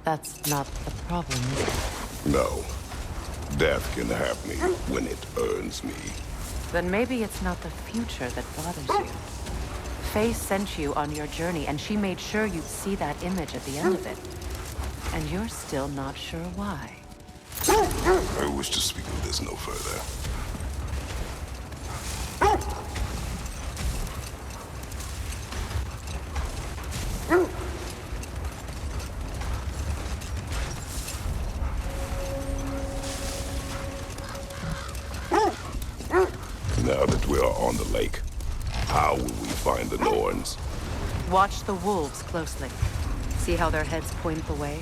That's not the problem. No. Death can have me when it earns me. Then maybe it's not the future that bothers you. Faye sent you on your journey, and she made sure you'd see that image at the end of it. And you're still not sure why. I wish to speak of this no further. Now that we are on the lake, how will we find the Norns? Watch the wolves closely. See how their heads point the way?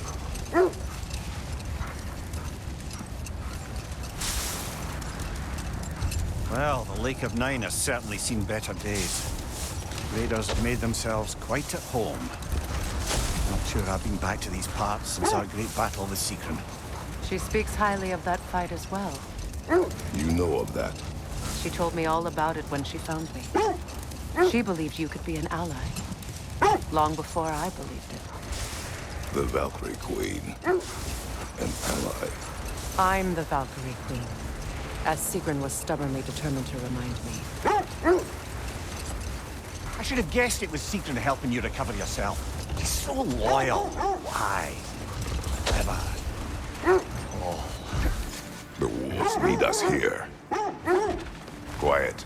Well, the Lake of Nine has certainly seen better days. Raiders have made themselves quite at home. Not sure I've been back to these parts since our great battle with Seekron. She speaks highly of that fight as well. You know of that. She told me all about it when she found me. She believed you could be an ally. Long before I believed it. The Valkyrie Queen. An ally. I'm the Valkyrie Queen. As Seekron was stubbornly determined to remind me. I should have guessed it was Seekron helping you recover yourself. He's so loyal. Why? Clever. Oh. The wolves meet us here. Quiet.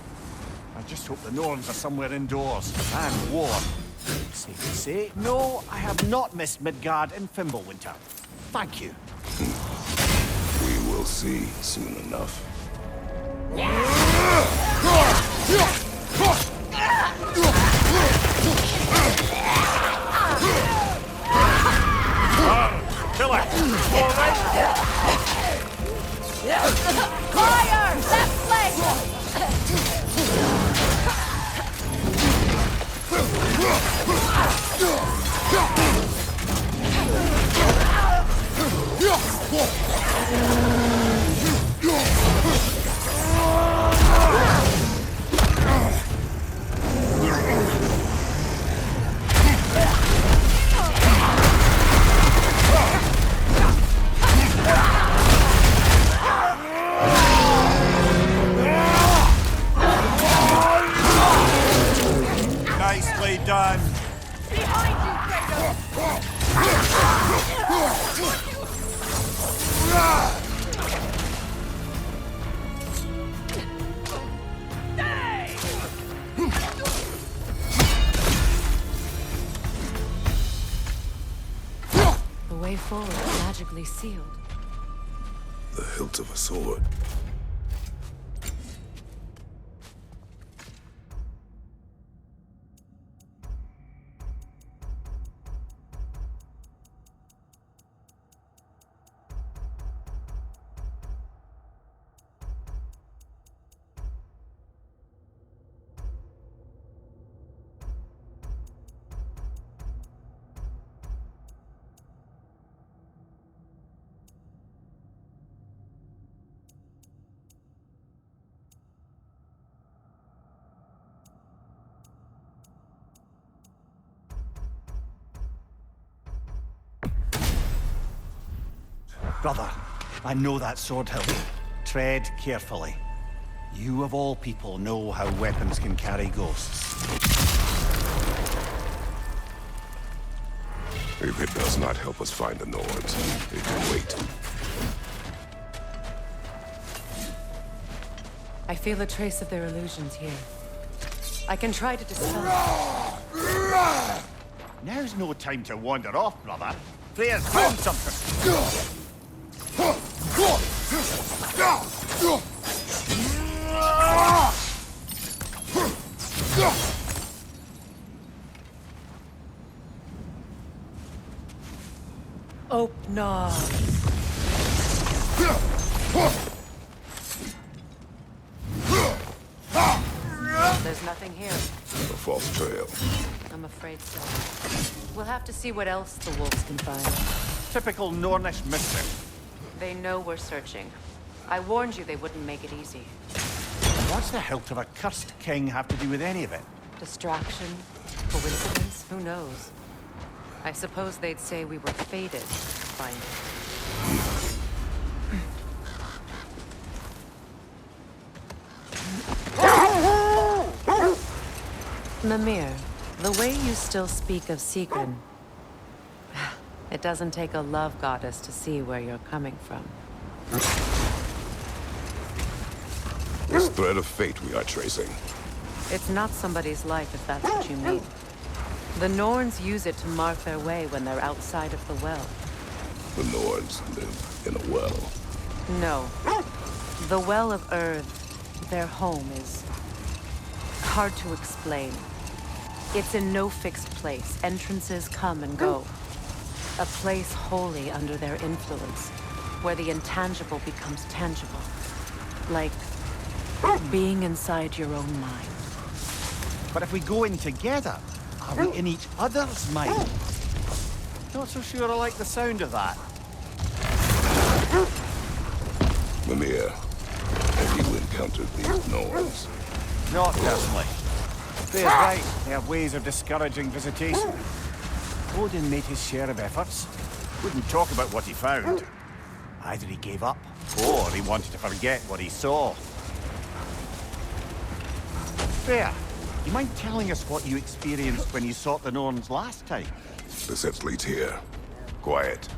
I just hope the Norns are somewhere indoors and warm. Safe to say, no, I have not missed Midgard in Fimbulwinter. Thank you. We will see soon enough. Kill her! All right. Fire! Left flank! Nicely done. Behind you, Kratos! The way forward is magically sealed. The hilt of a sword. Brother, I know that sword hilt. Tread carefully. You of all people know how weapons can carry ghosts. If it does not help us find the Norns, it can wait. I feel a trace of their illusions here. I can try to dispel it. Now's no time to wander off, brother. Freya's found something. Open up. There's nothing here. A false trail. I'm afraid so. We'll have to see what else the wolves can find. Typical Nornish mischief. They know we're searching. I warned you they wouldn't make it easy. What's the hilt of a cursed king have to do with any of it? Distraction? Coincidence? Who knows? I suppose they'd say we were fated find it. Mimir, the way you still speak of Sigrun, it doesn't take a love goddess to see where you're coming from. This thread of fate we are tracing. It's not somebody's life if that's what you mean. The Norns use it to mark their way when they're outside of the well. The Nords live in a well. No. The Well of Earth, their home, is hard to explain. It's in no fixed place. Entrances come and go. A place wholly under their influence, where the intangible becomes tangible. Like being inside your own mind. But if we go in together, are we in each other's mind? Not so sure I like the sound of that. Mimir, have you encountered these Norns? Not personally. They're right. They have ways of discouraging visitation. Odin made his share of efforts. Wouldn't talk about what he found. Either he gave up, or he wanted to forget what he saw. Fair. You mind telling us what you experienced when you sought the Norns last time? The set leads here. Quiet.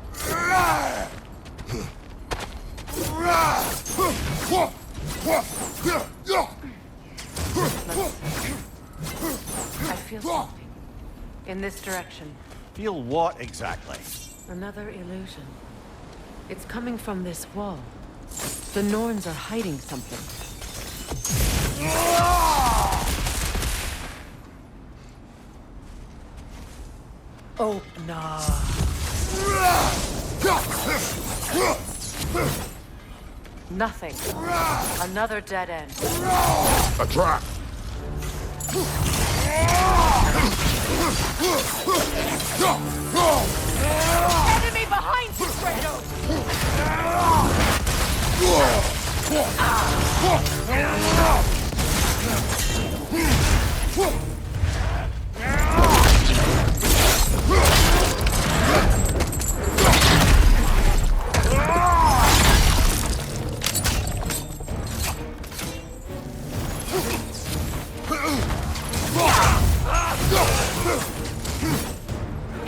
I feel something. In this direction. Feel what exactly? Another illusion. It's coming from this wall. The Norns are hiding something. Oh, no. Nothing. Another dead end. A trap! Enemy behind you, Kratos!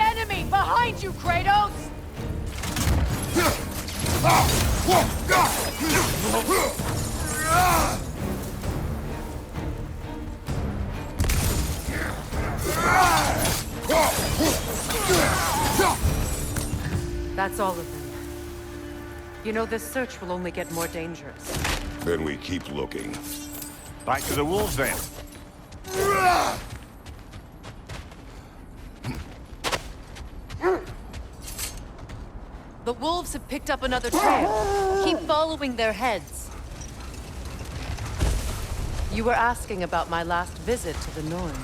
Enemy behind you, Kratos! That's all of them. You know, this search will only get more dangerous. Then we keep looking. Back to the wolves then. The wolves have picked up another trail. Keep following their heads. You were asking about my last visit to the Norns.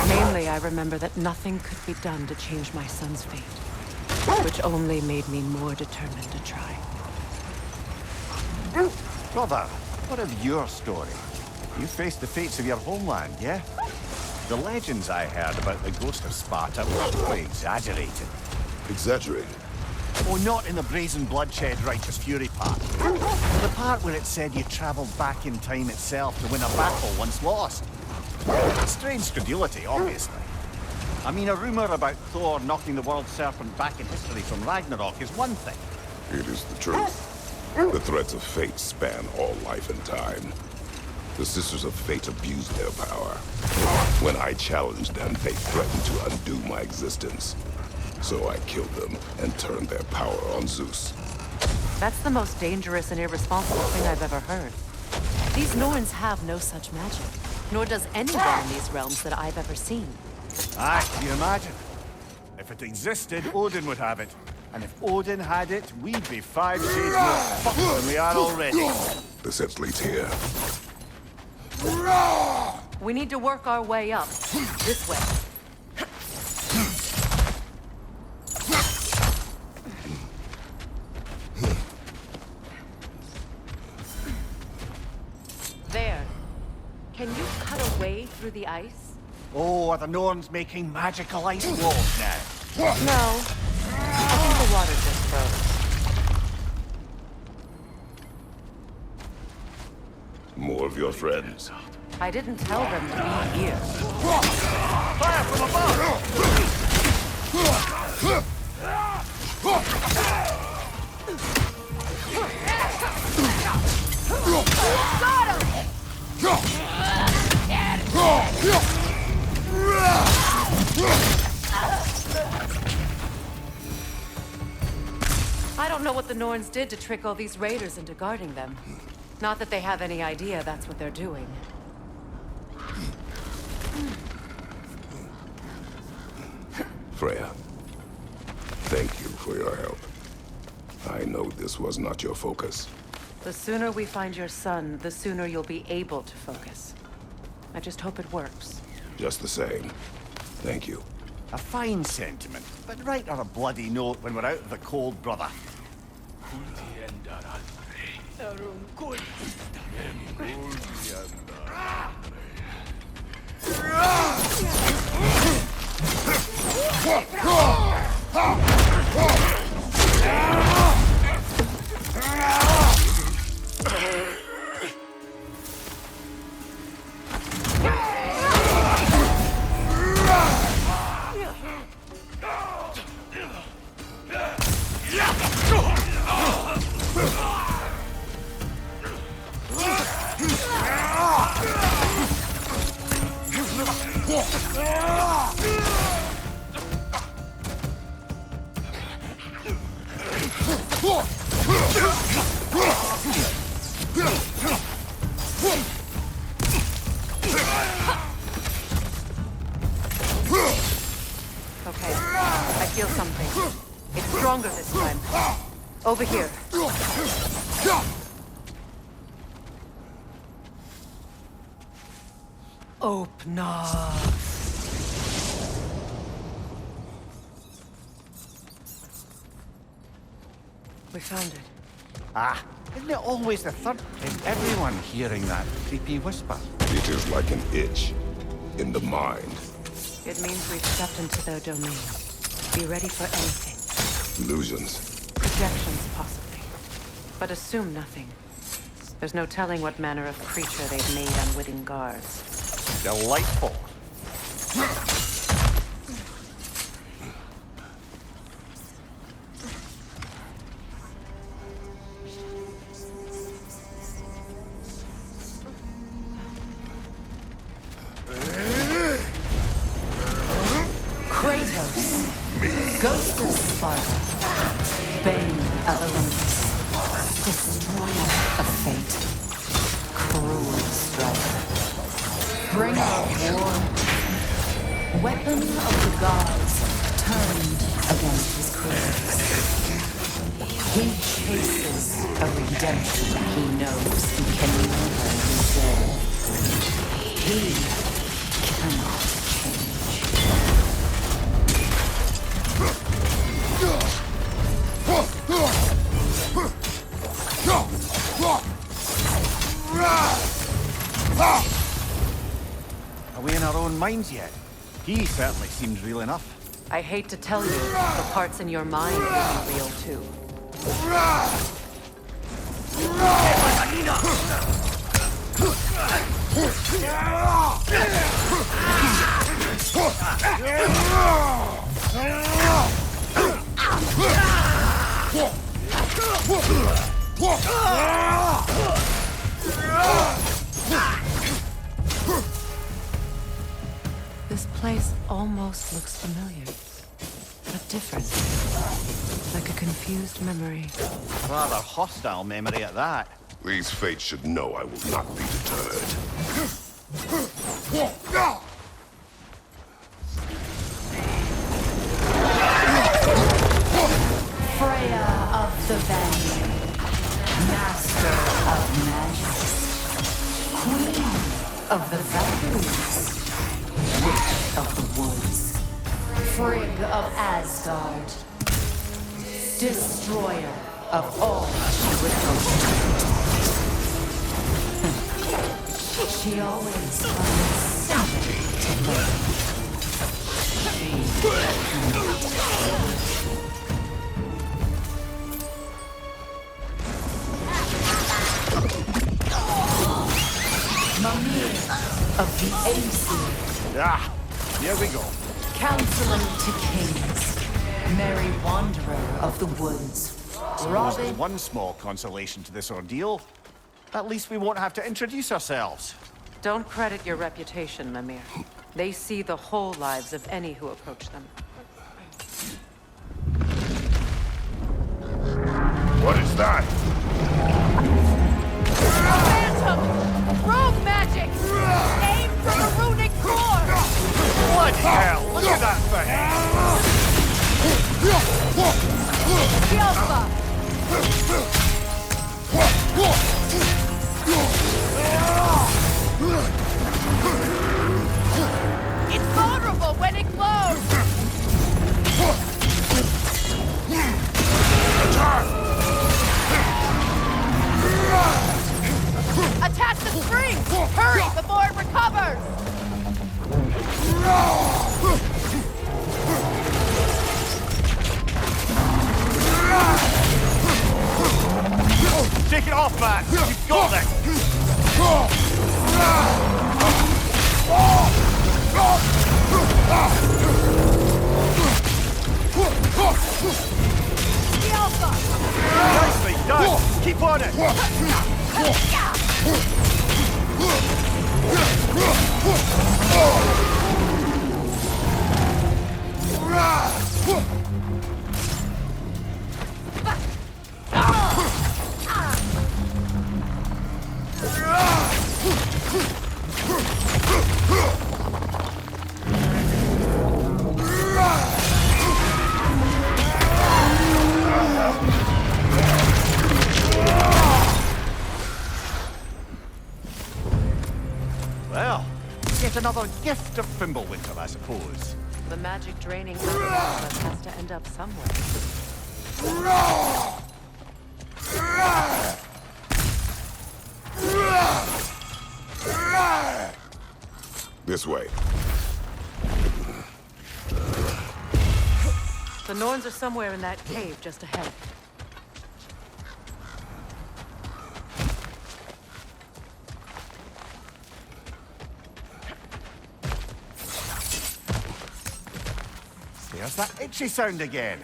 Mainly, I remember that nothing could be done to change my son's fate, which only made me more determined to try. Brother, what of your story? You faced the fates of your homeland, yeah? The legends I heard about the ghost of Sparta were quite exaggerated. Exaggerated? Oh, not in the brazen bloodshed righteous fury part. The part where it said you traveled back in time itself to win a battle once lost. Strange credulity, obviously. I mean, a rumor about Thor knocking the world serpent back in history from Ragnarok is one thing. It is the truth. The threads of fate span all life and time. The Sisters of Fate abused their power. When I challenged them, they threatened to undo my existence. So I killed them and turned their power on Zeus. That's the most dangerous and irresponsible thing I've ever heard. These Norns have no such magic, nor does anyone in these realms that I've ever seen. Aye, can you imagine? If it existed, Odin would have it. And if Odin had it, we'd be 5 shades more fucked than we are already. The set leads here. We need to work our way up. This way. There. Can you cut a way through the ice? Oh, are the Norns making magical ice walls now? No. I think the water just froze. More of your friends. I didn't tell them to be here. Fire from I don't know what the Norns did to trick all these raiders into guarding them. Not that they have any idea that's what they're doing. Freya, thank you for your help. I know this was not your focus. The sooner we find your son, the sooner you'll be able to focus. I just hope it works. Just the same. Thank you. A fine sentiment, but write her a bloody note when we're out of the cold, brother. Okay, I feel something. It's stronger this time. Over here. Open up. We found it. Ah, isn't it always the third? Is everyone hearing that creepy whisper? It is like an itch in the mind. It means we've stepped into their domain. Be ready for anything. Illusions. Projections, possibly. But assume nothing. There's no telling what manner of creature they've made unwitting guards. Delightful. Kratos, Ghost of Sparta, Bane of Olympus, Destroyer of Fate, Cruel Striker, Bringer of War, Weapon of the Gods turned against his critics. He chases a redemption he knows he can never deserve. He cannot change. Are we in our own minds yet? He certainly seems real enough. I hate to tell you, the parts in your mind will be real too. This place almost looks familiar, but different. Like a confused memory. Rather hostile memory at that. These fates should know I will not be deterred. Freya of the Vanguard, Master of Magic, Queen of the Valkyries, Witch of the Woods, Frigg of Asgard, Destroyer of all she would hope. She always finds something to learn. She cannot. we go. Counselor to kings, merry wanderer of the woods. Suppose there's one small consolation to this ordeal. At least we won't have to introduce ourselves. Don't credit your reputation, Mimir. They see the whole lives of any who approach them. What is that? Phantom! Rogue magic! Aim from a runic core! Bloody hell! Look at that thing! Alpha! It's vulnerable when it glows! Attack the spring! Hurry before it recovers! Take it off, man! You've got it! The Alpha! Nicely done! Keep on it! Well, yet another gift of Fimbulwinter, I suppose. The magic draining out of us has to end up somewhere. This way. The Norns are somewhere in that cave just ahead. There's that itchy sound again.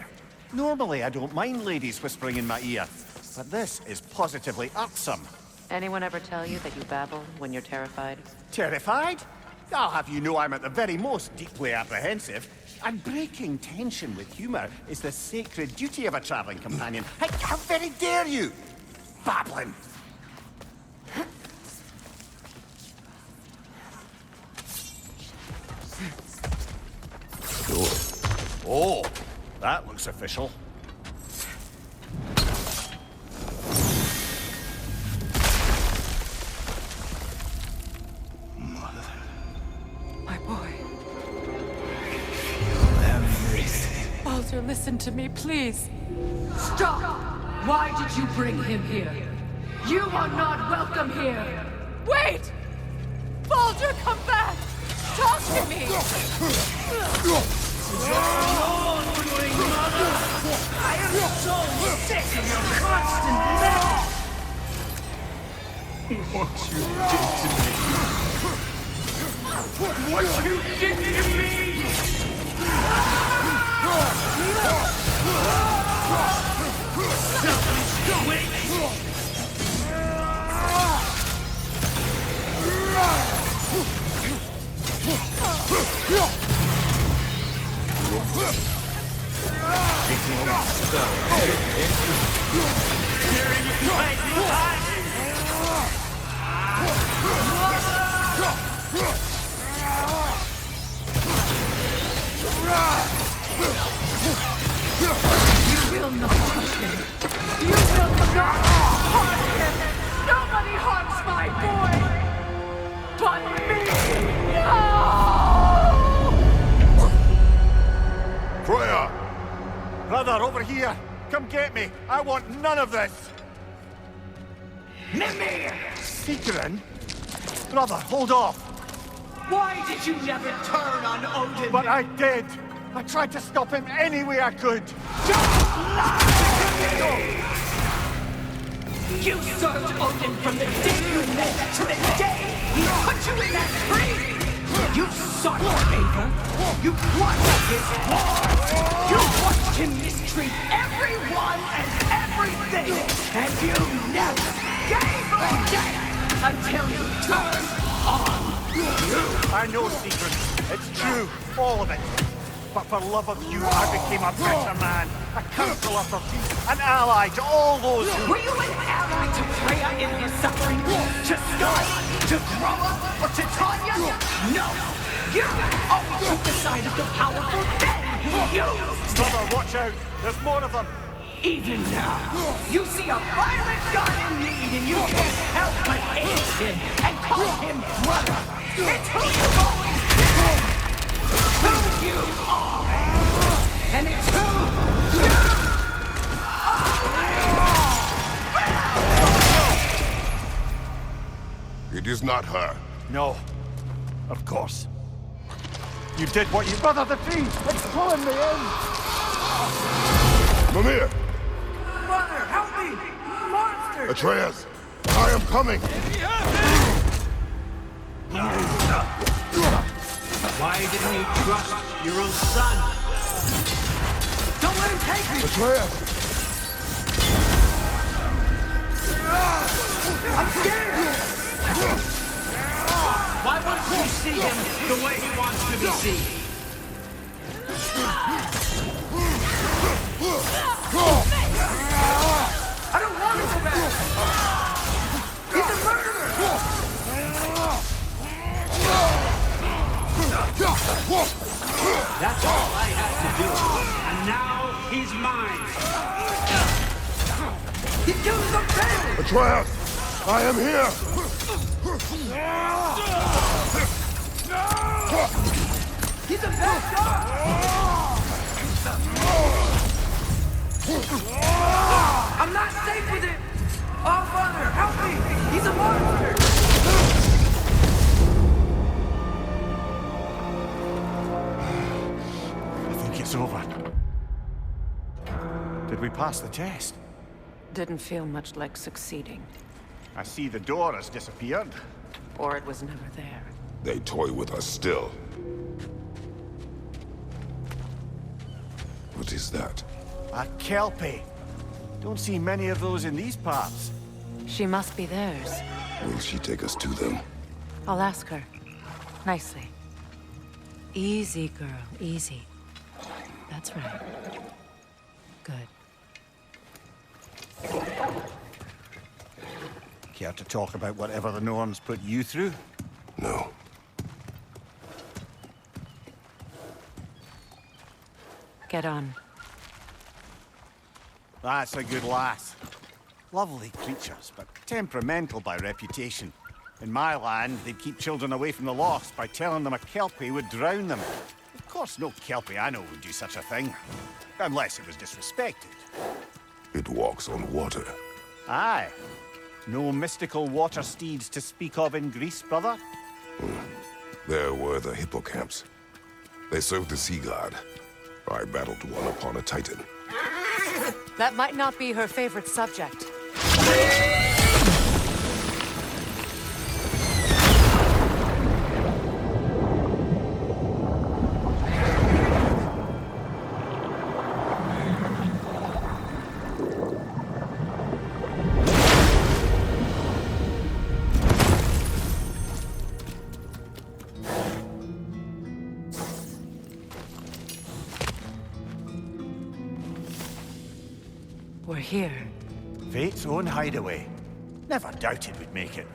Normally, I don't mind ladies whispering in my ear, but this is positively irksome. Anyone ever tell you that you babble when you're terrified? Terrified? I'll have you know I'm at the very most deeply apprehensive. And breaking tension with humor is the sacred duty of a traveling companion. How very dare you! Babbling! Oh, that looks official. My boy. Everything. Baldur, listen to me, please. Stop! Why did you bring him here? You are not welcome here! Wait! Baldur, come back! Talk to me! I am so sick of your constant mess! What you did to me! What you did to me! You will not touch him! You will not harm him! Nobody harms my boy! But me! No! Freya! Brother, over here! Come get me! I want none of this! Mimir! Seekerin? Brother, hold off! Why did you never turn on Odin? But I did! I tried to stop him any way I could! You served Odin from the day you met to the day he put you in that tree! You sought favor. You plotted his war. You watched him mistreat everyone and everything. And you never gave a damn until you turned on you. I know secrets. It's true, all of it. But for love of you, I became a better man, a counselor for peace, an ally to all those who... Were you an ally to Freya in her suffering? To Sky? To Groa? Or to Tanya? No! You always took the side of the powerful men who used! Brother, watch out! There's more of them! Even now, you see a violent god in need and you can't help but aid him and call him brother! It's who you've always been! Who you are! And it's who you are! It is not her. No. Of course. You did what you... Brother, the tree! It's pulling me in! Mimir! Brother, help me! Monster! Atreus! I am coming! Why didn't you trust your own son? Don't let him take me! Atreus! I'm scared! Why wouldn't you see him the way he wants to be seen? I don't want to go back! He's a murderer! That's all I had to do. And now he's mine. He killed the family! Atreus! I am here! He's a bad guy! I'm not safe with it! Oh, Father, help me! He's a monster! I think it's over. Did we pass the test? Didn't feel much like succeeding. I see the door has disappeared. Or it was never there. They toy with us still. What is that? A Kelpie. Don't see many of those in these parts. She must be theirs. Will she take us to them? I'll ask her. Nicely. Easy, girl. Easy. That's right. Good. Care to talk about whatever the Norns put you through? No. Get on. That's a good lass. Lovely creatures, but temperamental by reputation. In my land, they'd keep children away from the lost by telling them a Kelpie would drown them. Of course, no Kelpie I know would do such a thing. Unless it was disrespected. It walks on water. Aye. No mystical water steeds to speak of in Greece, brother? There were the hippocamps. They served the sea god. I battled one upon a titan. That might not be her favorite subject. We're here. Fate's own hideaway. Never doubted we'd make it.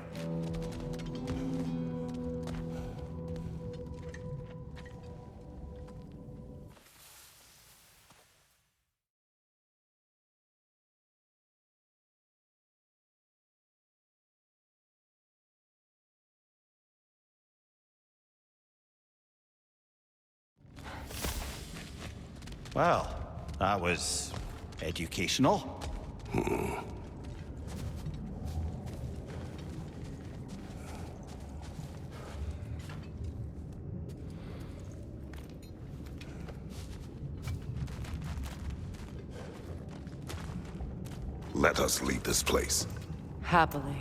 Well, that was educational. Let us leave this place. Happily.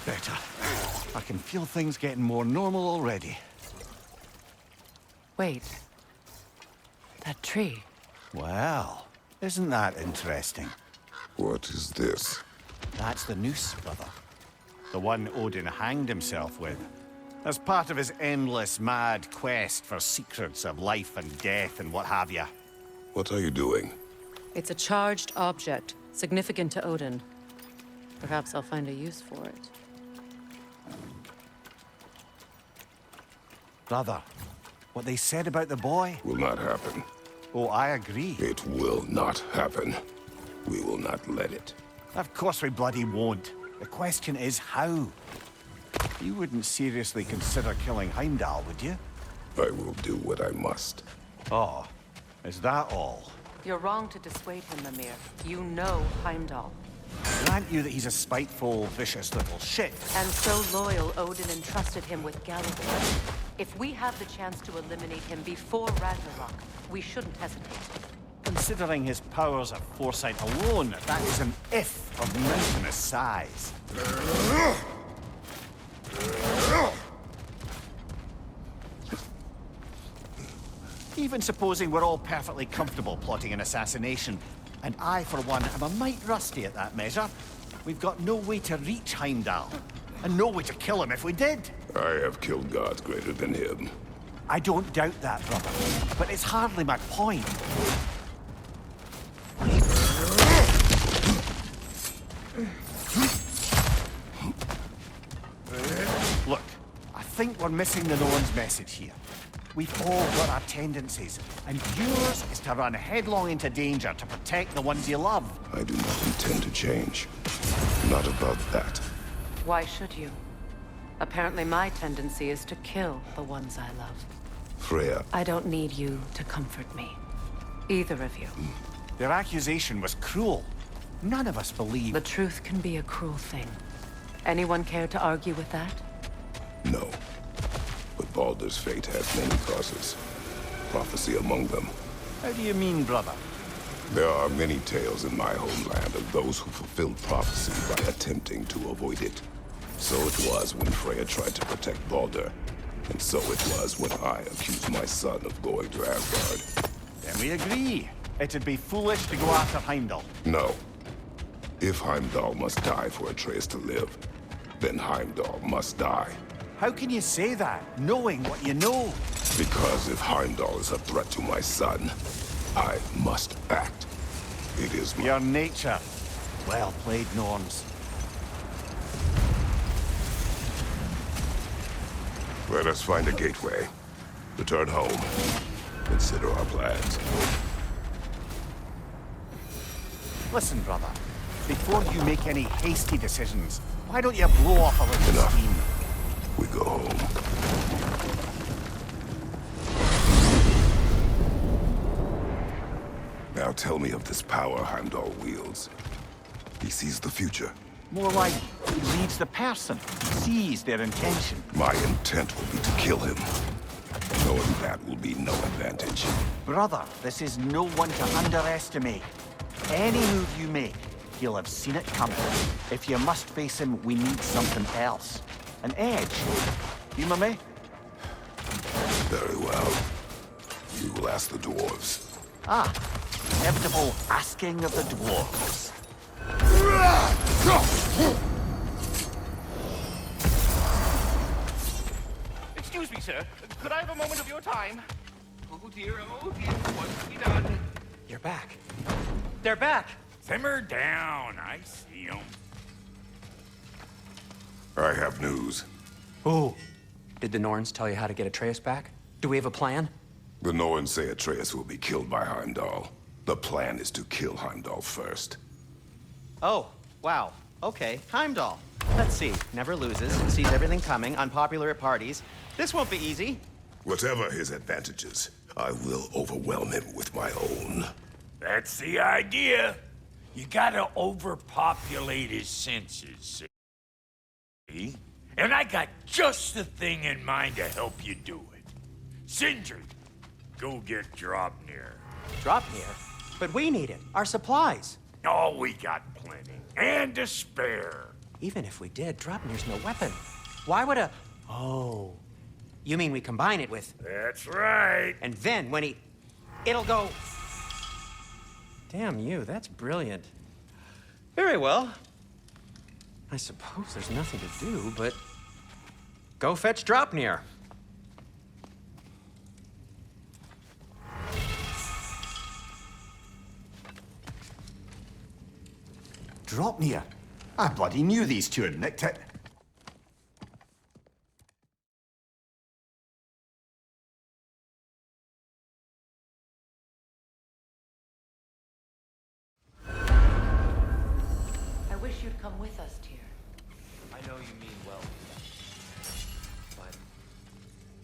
better. I can feel things getting more normal already. Wait. That tree. Well, isn't that interesting? What is this? That's the noose, brother. The one Odin hanged himself with. As part of his endless, mad quest for secrets of life and death and what have you. What are you doing? It's a charged object, significant to Odin. Perhaps I'll find a use for it. Brother, what they said about the boy? Will not happen. Oh, I agree. It will not happen. We will not let it. Of course we bloody won't. The question is how? You wouldn't seriously consider killing Heimdall, would you? I will do what I must. Oh, is that all? You're wrong to dissuade him, Mimir. You know Heimdall. Grant you that he's a spiteful, vicious little shit. And so loyal, Odin entrusted him with Gallifrey. If we have the chance to eliminate him before Ragnarok, we shouldn't hesitate. Considering his powers of foresight alone, that is an if of mountainous size. Even supposing we're all perfectly comfortable plotting an assassination, and I, for one, am a mite rusty at that measure, we've got no way to reach Heimdall, and no way to kill him if we did. I have killed gods greater than him. I don't doubt that, brother, but it's hardly my point. Look, I think we're missing the Norn's message here. We've all got our tendencies, and yours is to run headlong into danger to protect the ones you love. I do not intend to change. Not about that. Why should you? Apparently my tendency is to kill the ones I love. Freya, I don't need you to comfort me. Either of you. Their accusation was cruel. None of us believe... The truth can be a cruel thing. Anyone care to argue with that? no. But Baldur's fate has many causes. Prophecy among them. How do you mean, brother? There are many tales in my homeland of those who fulfilled prophecy by attempting to avoid it. So it was when Freya tried to protect Baldur. And so it was when I accused my son of going to Asgard. Then we agree. It'd be foolish to go after Heimdall. No. If Heimdall must die for Atreus to live, then Heimdall must die. How can you say that, knowing what you know? Because if Heimdall is a threat to my son, I must act. It is my... Your nature. Well played, Norns. Let us find a gateway. Return home. Consider our plans. Listen, brother. Before you make any hasty decisions, why don't you blow off a little Enough. steam? We go home. Now tell me of this power Heimdall wields. He sees the future. More like he leads the person, sees their intention. My intent will be to kill him. Knowing that will be no advantage. Brother, this is no one to underestimate. Any move you make, he'll have seen it coming. If you must face him, we need something else. An edge. Humor me? Very well. You will ask the dwarves. Ah, inevitable asking of the dwarves. Excuse me, sir. Could I have a moment of your time? Oh dear, what's to be done? You're back. They're back. Simmer down. I see 'em. I have news. Oh. Did the Norns tell you how to get Atreus back? Do we have a plan? The Norns say Atreus will be killed by Heimdall. The plan is to kill Heimdall first. Oh, wow. Okay, Heimdall. Let's see. Never loses, sees everything coming, unpopular at parties. This won't be easy. Whatever his advantages, I will overwhelm him with my own. That's the idea. You gotta overpopulate his senses, see? And I got just the thing in mind to help you do it. Sindri, go get Draupnir. Draupnir? But we need it. Our supplies. Oh, we got plenty. And to spare. Even if we did, Draupnir's no weapon. Why would a... Oh. You mean we combine it with... That's right. And then when he... It'll go... Damn you, that's brilliant. Very well. I suppose there's nothing to do, but... Go fetch Draupnir. Draupnir? I bloody knew these two had nicked it. I wish you'd come with us, Tyr. I know you mean well, but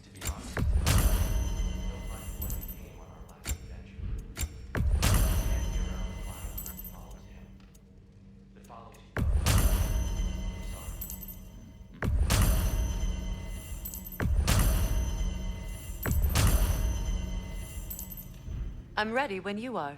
to be honest, don't like what became on our last adventure. Can't be around the fire that follows him. That follows you both. I'm ready when you are.